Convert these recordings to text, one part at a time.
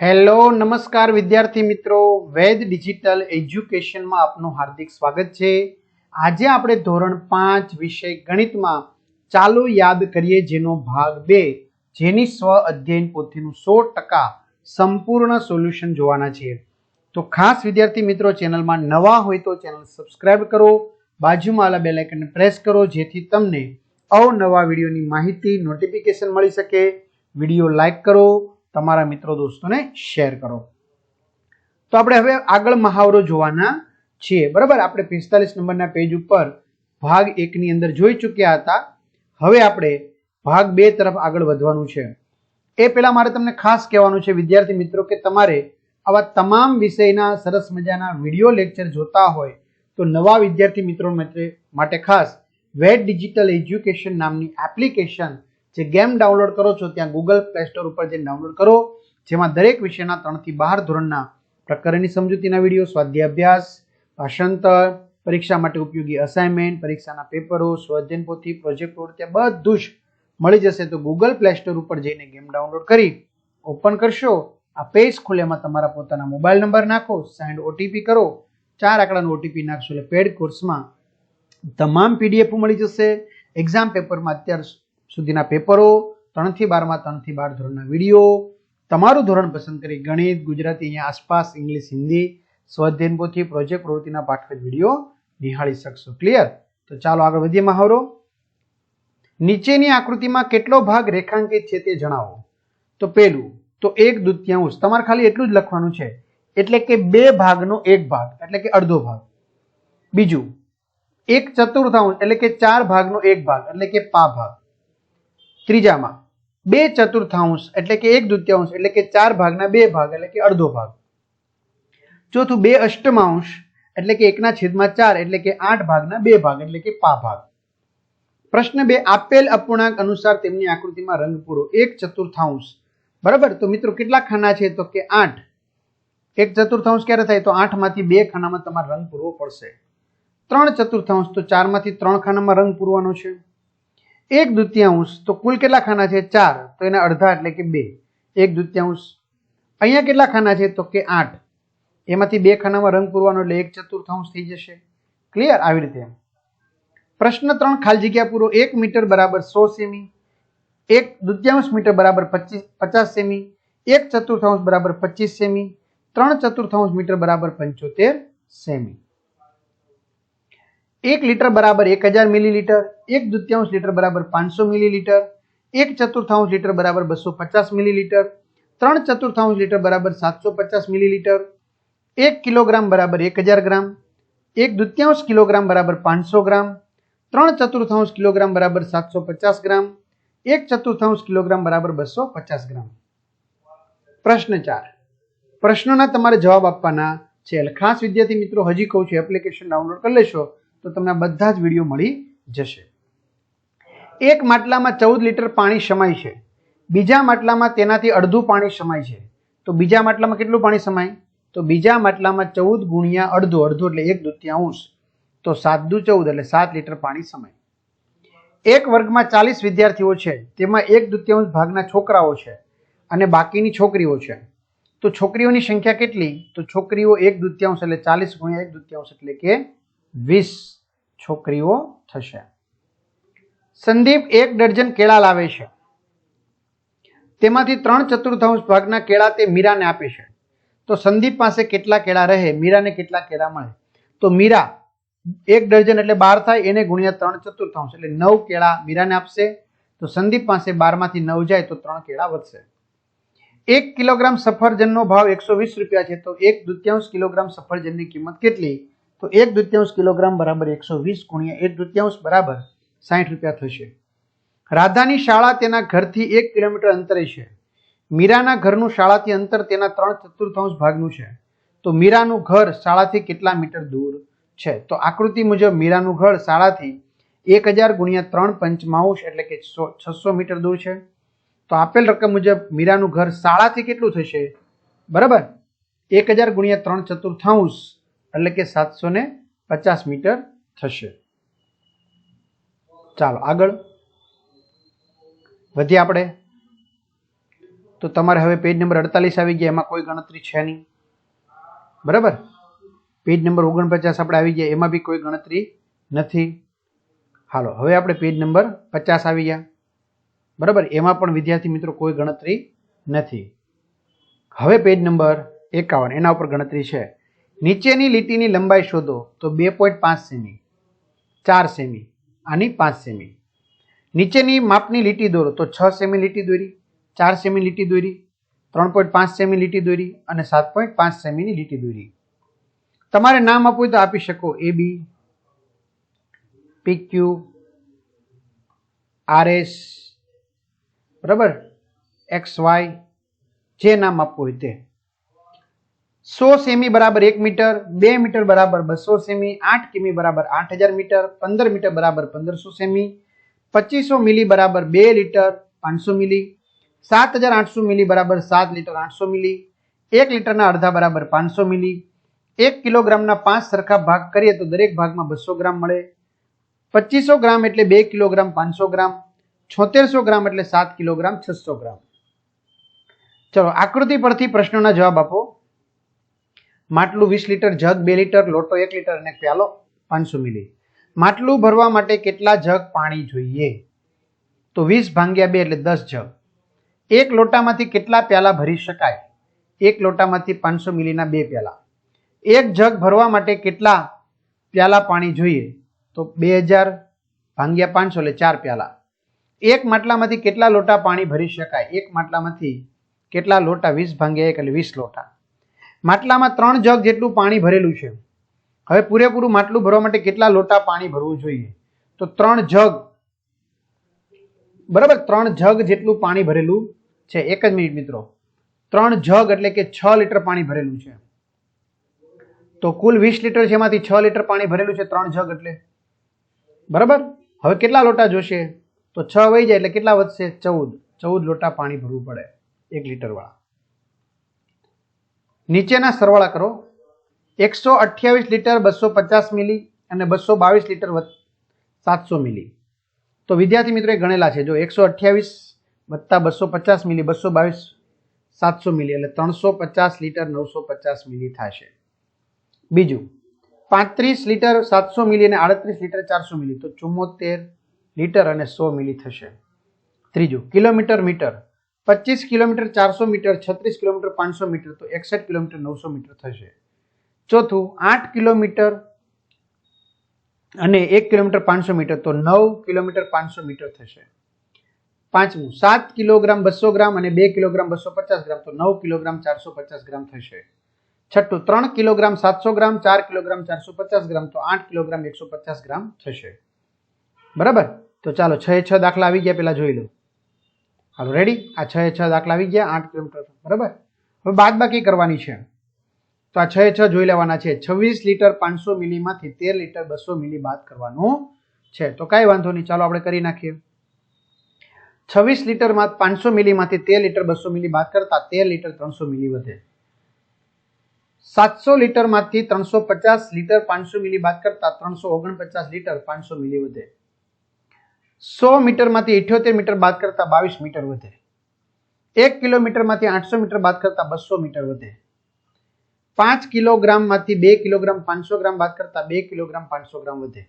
Hello નમસ્કાર વિદ્યાર્થી મિત્રો, વેદ ડિજિટલ એજ્યુકેશનમાં આપનું હાર્દિક સ્વાગત છે। આજે આપણે ધોરણ 5 વિષય ગણિતમાં ચાલો યાદ કરીએ જેનો ભાગ 2 જેની સ્વ અધ્યયન પોથીનું 100% સંપૂર્ણ સોલ્યુશન જોવાના છે। તો ખાસ વિદ્યાર્થી મિત્રો, ચેનલમાં નવા હોય તો ચેનલ સબસ્ક્રાઇબ કરો, બાજુમાં આવેલા બેલ આઇકનને પ્રેસ કરો જેથી તમને અવનવા વિડીયોની માહિતી નોટિફિકેશન મળી શકે। વિડીયો લાઈક કરો, તમારા મિત્રો દોસ્તોને શેર કરો। તો આપણે હવે આગળ મહાવરો જોવાના છીએ, બરાબર। આપણે 45 નંબરના પેજ ઉપર ભાગ 1 ની અંદર જોઈ ચૂક્યા હતા। હવે આપણે ભાગ 2 તરફ આગળ વધવાનું છે। એ પહેલા મારે તમને ખાસ કહેવાનું છે વિદ્યાર્થી મિત્રો કે તમારે આવા તમામ વિષયના સરસ મજાના વિડીયો લેક્ચર જોતા હોય તો નવા વિદ્યાર્થી મિત્રો માટે ખાસ વેદ ડિજિટલ એજ્યુકેશન નામની એપ્લિકેશન જે ગેમ ડાઉનલોડ કરો છો ત્યાં ગૂગલ પ્લે સ્ટોર ઉપર જઈને ડાઉનલોડ કરો, જેમાં દરેક વિષયના 3 થી 12 ધોરણના પ્રકરણની સમજૂતીના વિડીયો, સ્વાધ્યાય અભ્યાસ, ભાષાંતર, પરીક્ષા માટે ઉપયોગી અસાઇનમેન્ટ, પરીક્ષાના પેપરો, સ્વાધ્યાય પોથી, પ્રોજેક્ટ પ્રવૃત્તિ બધું જ મળી જશે। તો ગૂગલ પ્લે સ્ટોર ઉપર જઈને ગેમ ડાઉનલોડ કરી ઓપન કરશો, આ પેજ ખુલ્યામાં તમારા પોતાના મોબાઈલ નંબર નાખો, સેન્ડ ઓટીપી કરો, 4 આંકડાનો ઓટીપી નાખશો એટલે પેડ કોર્સમાં તમામ પીડીએફ મળી જશે। એક્ઝામ પેપરમાં અત્યાર સુધીના પેપરો, 3 થી 12 માં 3 થી 12 ધોરણના વિડીયો, તમારું ધોરણ પસંદ કરી ગણિત, ગુજરાતી, અહીંયા આસપાસ, ઇંગ્લિશ, હિન્દી, સ્વાધ્યાય પોથી, પ્રોજેક્ટ પ્રવૃત્તિના પાઠ વિડીયો નિહાળી શકશો। ક્લિયર? તો ચાલો આગળ વધીએ। મહાવરો, નીચેની આકૃતિમાં કેટલો ભાગ રેખાંકિત છે તે જણાવો। તો પહેલું તો 1/2, તમારે ખાલી એટલું જ લખવાનું છે, એટલે કે 2 ભાગનો 1 ભાગ એટલે કે અડધો ભાગ। બીજું 1/4 એટલે કે 4 ભાગનો 1 ભાગ એટલે કે પા ભાગ। ત્રીજામાં 2/4 એટલે કે 1/2 એટલે કે 4 ભાગના 2 ભાગ એટલે કે અડધો ભાગ। ચોથું 2/8 એટલે કે 1/4 એટલે કે 8 ભાગના 2 ભાગ એટલે કે પા ભાગ। પ્રશ્ન 2, આપેલ અપૂર્ણાંક અનુસાર તેમની આકૃતિમાં રંગ પૂરો। 1/4, બરાબર। તો મિત્રો કેટલા ખાના છે? તો કે 8। 1/4 ક્યારે થાય? તો 8 માંથી 2 ખાનામાં તમારે રંગ પૂરવો પડશે। 3/4 તો 4 માંથી 3 ખાનામાં રંગ પૂરવાનો છે। 1/2 તો કુલ કેટલા ખાના છે? 4, તો એના અડધા એટલે કે 2, 1/2। અહીંયા કેટલા ખાના છે? તો કે 8, એમાંથી 2 ખાનામાં રંગ પૂરવાનો એટલે 1/4 થઈ જશે। ક્લિયર? આવી રીતે। પ્રશ્ન 3, ખાલી જગ્યા પૂરો। 1 મીટર બરાબર 100 સેમી, 1/2 મીટર બરાબર 50 સેમી, 1/4 બરાબર 25 સેમી, 3/4 મીટર બરાબર 75 સેમી। 1 લીટર બરાબર 1000 મિલીલીટર, 1/2 લીટર બરાબર 500 મિલીલીટર, 1/4 લીટર બરાબર 250 મિલીલીટર, 3/4 લીટર બરાબર 750 મિલીલીટર, 1 કિલોગ્રામ બરાબર 1000 ગ્રામ, 1/2 કિલોગ્રામ બરાબર 500 ગ્રામ, 3/4 કિલોગ્રામ બરાબર 750 ગ્રામ, 1/4 કિલોગ્રામ બરાબર 250 ગ્રામ। પ્રશ્ન 4, પ્રશ્નોના તમારે જવાબ આપવાના છે। એટલે ખાસ વિદ્યાર્થી મિત્રો, હજી કહું છું એપ્લિકેશન ડાઉનલોડ કરી લેશો તો તમને બધા જ વિડીયો મળી જશે। એક માટલામાં 14 લીટર પાણી સમાય છે, બીજા માટલામાં તેનાથી અડધું પાણી સમાય છે, તો બીજા માટલામાં કેટલું પાણી સમાય? તો બીજા માટલામાં 14 ગુણ્યા અડધું, અડધું એટલે 1/2, તો 7 દુ 14 એટલે 7 લીટર પાણી સમાય। એક વર્ગમાં 40 વિદ્યાર્થીઓ છે, તેમાં 1/2 ભાગના છોકરાઓ છે અને બાકીની છોકરીઓ છે, તો છોકરીઓની સંખ્યા કેટલી? તો છોકરીઓ 1/2 એટલે 40 ગુણ્યા 1/2 એટલે કે 20 છોકરીઓ થશે। સંદીપ 1 ડઝન કેળા લાવે છે, તેમાંથી 3/4 ભાગના કેળા તે મીરાને આપે છે, તો સંદીપ પાસે કેટલા કેળા રહે? મીરાને કેટલા કેળા મળે? તો મીરા 1 ડઝન એટલે 12 થાય, એને ગુણ્યા 3/4 એટલે 9 કેળા મીરાને આપશે, તો સંદીપ પાસે 12 માંથી 9 જાય તો 3 કેળા વધશે। 1 કિલોગ્રામ સફરજનનો ભાવ 120 રૂપિયા છે, તો 1/2 કિલોગ્રામ સફરજનની કિંમત કેટલી? તો 1/2 કિલોગ્રામ બરાબર 120 ગુણ્યા 1/2 બરાબર 60 રૂપિયા થશે। રાધાની શાળા તેના ઘરથી 1 કિલોમીટર અંતરે છે, મીરાના ઘરનું શાળાથી અંતર તેના 3/4 ભાગનું છે, તો મીરાનું ઘર શાળાથી કેટલા મીટર દૂર છે? તો આકૃતિ મુજબ મીરાનું ઘર શાળાથી 1000 ગુણ્યા 3/5 એટલે કે 600 મીટર દૂર છે, તો આપેલ રકમ મુજબ મીરાનું ઘર શાળાથી કેટલું થશે? બરાબર, 1000 ગુણ્યા 3/4 એટલે કે 750 મીટર થશે। ચાલો આગળ વધીએ આપણે। તો તમારે હવે પેજ નંબર 48 આવી ગયા, એમાં કોઈ ગણતરી છે નહીં, બરાબર. પેજ નંબર 49 આપણે આવી ગયા, એમાં બી કોઈ ગણતરી નથી. હાલો હવે આપણે પેજ નંબર 50 આવી ગયા, બરાબર. એમાં પણ વિદ્યાર્થી મિત્રો કોઈ ગણતરી નથી. હવે પેજ નંબર 51 એના ઉપર ગણતરી છે. નીચેની લીટીની લંબાઈ શોધો. તો 2.5 સેમી, 4 સેમી, આની 5 સેમી. નીચેની માપની લીટી દોરો. તો 6 સેમી લીટી દોરી, 4 સેમી લીટી દોરી, 3.5 સેમી લીટી દોરી અને 7.5 સેમીની લીટી દોરી. તમારે નામ આપવું હોય તો આપી શકો. AB, PQ, RS, બરાબર, XY, જે નામ આપવું હોય તે. 100 સેમી બરાબર 1 મીટર, 2 મીટર બરાબર 200 સેમી, 8 કિમી બરાબર 8000 મીટર, 15 મીટર બરાબર 1500 સેમી, 2500 મિલી બરાબર 2 લીટર 500 મિલી, 7800 મિલી બરાબર 7 લીટર 800 મિલી, 1 લીટરના અડધા બરાબર 500 મિલી. 1 કિલોગ્રામના 5 સરખા ભાગ કરીએ તો દરેક ભાગમાં 200 ગ્રામ મળે. 2500 ગ્રામ એટલે 2 કિલોગ્રામ 500 ગ્રામ, 7600 ગ્રામ એટલે 7 કિલોગ્રામ 600 ગ્રામ. ચલો આકૃતિ પરથી પ્રશ્નોના જવાબ આપો. માટલું 20 લીટર, જગ 2 લીટર, લોટો 1 લીટર અને પ્યાલો 500 મિલી. માટલું ભરવા માટે કેટલા જગ પાણી જોઈએ? તો 20 ભાગ્યા 2 એટલે 10 જગ. એક લોટામાંથી કેટલા પ્યાલા ભરી શકાય? એક લોટામાંથી 500 મિલીના 2 પ્યાલા. એક જગ ભરવા માટે કેટલા પ્યાલા પાણી જોઈએ? તો 2000 ભાગ્યા 500 એટલે 4 પ્યાલા. એક માટલામાંથી કેટલા લોટા પાણી ભરી શકાય? એક માટલામાંથી કેટલા લોટા? 20 ભાગ્યા 1 એટલે 20 લોટા. માટલામાં 3 જગ જેટલું પાણી ભરેલું છે. હવે પૂરેપૂરું માટલું ભરવા માટે કેટલા લોટા પાણી ભરવું જોઈએ? તો 3 જગ, બરાબર, 3 જગ જેટલું પાણી ભરેલું છે. એક જ મિનિટ મિત્રો, 3 જગ એટલે કે 6 લીટર પાણી ભરેલું છે. તો કુલ 20 લીટર છે, એમાંથી 6 લીટર પાણી ભરેલું છે 3 જગ એટલે, બરાબર. હવે કેટલા લોટા જોશે? તો 6 વહી જાય એટલે કેટલા વધશે? 14 લોટા પાણી ભરવું પડે 1 લીટર વાળા. નીચેના સરવાળા કરો. 128 લીટર 250 મિલી અને 222 લીટર 700 મિલી. તો વિદ્યાર્થી મિત્રો એ ગણેલા છે. જો 128 વત્તા 250 મિલી, 222 700 મિલી એટલે 350 લીટર 950 મિલી થશે. બીજું 35 લીટર 700 મિલી અને 38 લીટર 400 મિલી, તો 74 લીટર અને 100 મિલી થશે. ત્રીજું kilometre metre. 25 kilometre 400 metre, 36 kilometre 500 metre, તો 61 કિલોમીટર 900 મીટર થશે. ચોથું 8 કિલોમીટર અને 1 કિલોમીટર 500 મીટર, તો 9 કિલોમીટર 500 મીટર થશે. પાંચમું 7 કિલોગ્રામ 200 ગ્રામ અને 2 કિલોગ્રામ 250 ગ્રામ, તો 9 કિલોગ્રામ 450 ગ્રામ થશે. છઠ્ઠું 3 કિલોગ્રામ 700 ગ્રામ, 4 કિલોગ્રામ 450 ગ્રામ, તો 8 કિલોગ્રામ 150 ગ્રામ થશે. બરાબર. તો ચાલો 6 દાખલા આવી ગયા, પેલા જોઈ લો. હાલો રેડી. આ 6 દાખલા આવી ગયા 8 કિલોમીટર, બરાબર. હવે બાદબાકી કરવાની છે. તો આ 6 જોઈ લેવાના છે. 26 લીટર 500 મિલી માંથી 13 લીટર 200 મિલી બાદ કરવાનું છે. તો કાંઈ વાંધો નહીં, ચાલો આપણે કરી નાખીએ. 26 લીટર 500 મિલી માંથી 13 લીટર 200 મિલી બાદ કરતા 13 લીટર 300 મિલી વધે. 700 લીટર માંથી 350 લીટર 500 મિલી બાદ કરતા 349 લીટર 500 મિલી વધે. 100 મીટર માંથી 78 મીટર બાદ કરતા 22 મીટર વધે. 1 કિલોમીટર માંથી 800 મીટર બાદ કરતા 200 મીટર વધે. 5 કિલોગ્રામ માંથી 2 કિલોગ્રામ 500 ગ્રામ બાદ કરતા 2 કિલોગ્રામ 500 ગ્રામ વધે.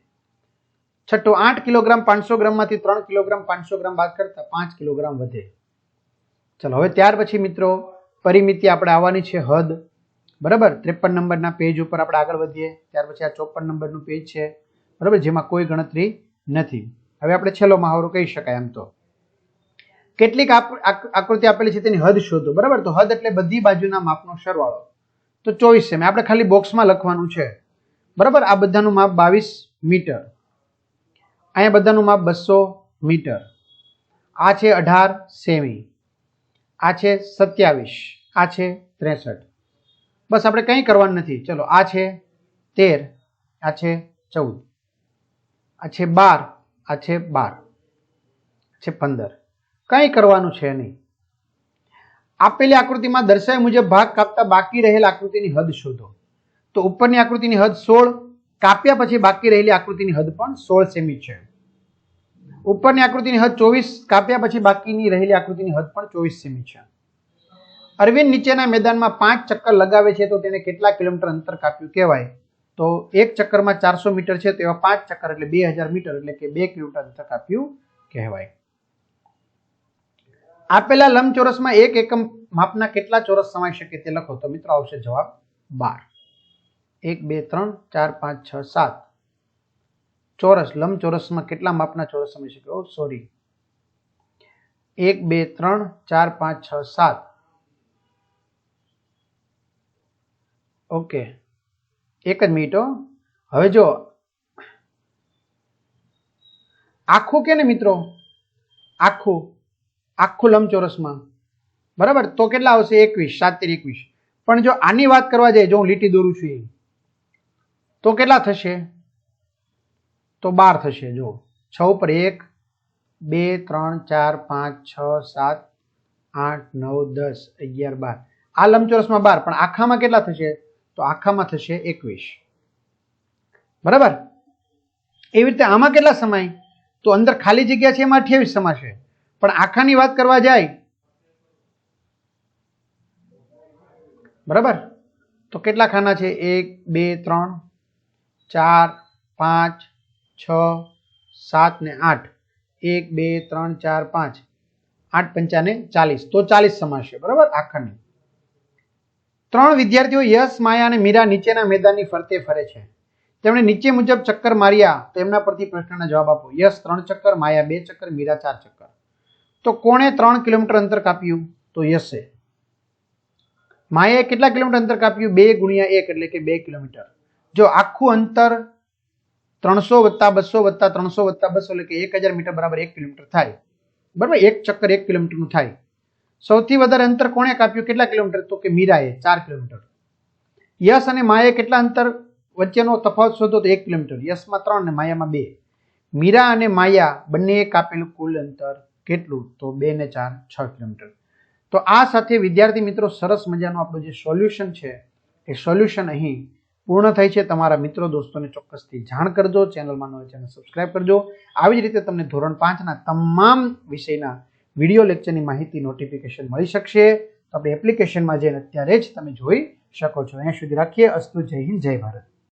છઠ્ઠું 8 કિલોગ્રામ 500 ગ્રામ માંથી 3 કિલોગ્રામ 500 ગ્રામ બાદ કરતા 5 કિલોગ્રામ વધે. ચલો હવે ત્યાર પછી મિત્રો પરિમિતિ આપણે આવવાની છે હદ, બરાબર. 53 નંબરના પેજ ઉપર આપણે આગળ વધીએ. ત્યાર પછી આ 54 નંબરનું પેજ છે, બરાબર, જેમાં કોઈ ગણતરી નથી. હવે આપણે છેલ્લો મહાવરો કહી શકાય એમ તો. કેટલીક આકૃતિ આપેલી છે તેની હદ શોધો, બરાબર. તો હદ એટલે બધી બાજુના માપનો સરવાળો. તો 24 સેમી આપણે ખાલી બોક્સમાં લખવાનું છે, બરાબર. આ બધાનું માપ 22 મીટર, અહીંયા બધાનું માપ 200 મીટર, આ છે 18 સેમી, આ છે 27, આ છે 63. બસ આપણે કંઈ કરવાનું નથી. ચલો આ છે 13, આ છે 14, આ છે 12, આ છે 12, છે 15. કંઈ કરવાનું છે નહીં. આપેલી આકૃતિમાં દર્શાવ્યા મુજબ ભાગ કાપતા બાકી રહેલ આકૃતિની હદ શોધો. તો ઉપરની આકૃતિની હદ 16, કાપ્યા પછી બાકી રહેલી આકૃતિની હદ પણ 16 સેમી છે. ઉપરની આકૃતિની હદ 24, કાપ્યા પછી બાકીની રહેલી આકૃતિની હદ પણ 24 સેમી છે. અરવિંદ નીચેના મેદાનમાં 5 ચક્કર લગાવે છે તો તેને કેટલા કિલોમીટર અંતર કાપ્યું કહેવાય? તો એક ચક્કરમાં 400 મીટર છે તો એવા 5 ચક્કર એટલે 2000 મીટર એટલે કે 2 કિલોમીટર અંતર કાપ્યું કહેવાય. આપેલા લંબચોરસમાં એક એકમ માપના કેટલા ચોરસ સમાઈ શકે તે લખો. તો મિત્રો આવશે જવાબ 12. 1 2 3 4 5 6 7 ચોરસ લંબચોરસમાં કેટલા માપના ચોરસ સમાઈ શકે? ઓ સોરી, 1 2 3 4 5 6 7. ઓકે, એક જ મિનિટ. હવે જો આખું કે ને મિત્રો, આખું લંબચોરસમાં બરાબર તો કેટલા આવશે? 21. 7 * 21. પણ જો આની વાત કરવા જાય, જો હું લીટી દોરું છું તો કેટલા થશે? તો 12 થશે. જો 6 ઉપર 1 2 3 4 5 6 7 8 9 10 11 12. આ લંબચોરસમાં 12, પણ આખામાં કેટલા થશે? તો આખામાં થશે 21. બરાબર. એવી રીતે આમાં કેટલા સમાય? તો અંદર ખાલી જગ્યા છે એમાં 28 સમાશે. પણ આખાની વાત કરવા જાય બરાબર તો કેટલા ખાના છે? 1 2 3 4 5 6 7 ને 8. 1 2 3 4 5 8 પંચાને 40. તો 40 સમાશે. બરાબર આખાની. 3 વિદ્યાર્થીઓ યશ, માયા અને મીરા નીચેના મેદાનની ફરતે ફરે છે. તેમણે નીચે મુજબ ચક્કર માર્યા તો એમના પરથી પ્રશ્નના જવાબ આપો. યશ 3 ચક્કર, માયા 2 ચક્કર, મીરા 4 ચક્કર. તો કોણે 3 કિલોમીટર અંતર કાપ્યું? તો યશે. માયાએ કેટલા કિલોમીટર અંતર કાપ્યું? 2 × 1 એટલે કે 2 કિલોમીટર. જો આખું અંતર 300 + 200 + 300 + 200 એટલે કે 1000 મીટર બરાબર 1 કિલોમીટર થાય. બરાબર, એક ચક્કર 1 કિલોમીટરનું થાય. સૌથી વધારે અંતર કોણે કાપ્યું? કેટલા કિલોમીટર? તો કે મીરાએ 4 કિલોમીટર. યશ અને માયાએ કેટલા અંતર વચ્ચેનો તફાવત શોધો? તો 1 કિલોમીટર. યશમાં 3 અને માયામાં 2. મીરા અને માયા બંનેએ કાપેલું કુલ અંતર કેટલું? તો 2 ને 4 6 કિલોમીટર. તો આ સાથે વિદ્યાર્થી મિત્રો સરસ મજાનું આપણું જે સોલ્યુશન છે એ સોલ્યુશન અહીં પૂર્ણ થાય છે. તમારા મિત્રો દોસ્તોને ચોક્કસથી જાણ કરજો. ચેનલમાં નવા ચેનલ સબસ્ક્રાઇબ કરજો. આવી જ રીતે તમને ધોરણ 5ના તમામ વિષયના વિડીયો લેક્ચરની માહિતી નોટિફિકેશન મળી શકશે. તો આપણે એપ્લિકેશનમાં જઈને અત્યારે જ તમે જોઈ શકો છો. અહીંયા સુધી રાખીએ. અસ્તુ. જય હિન્દ, જય ભારત.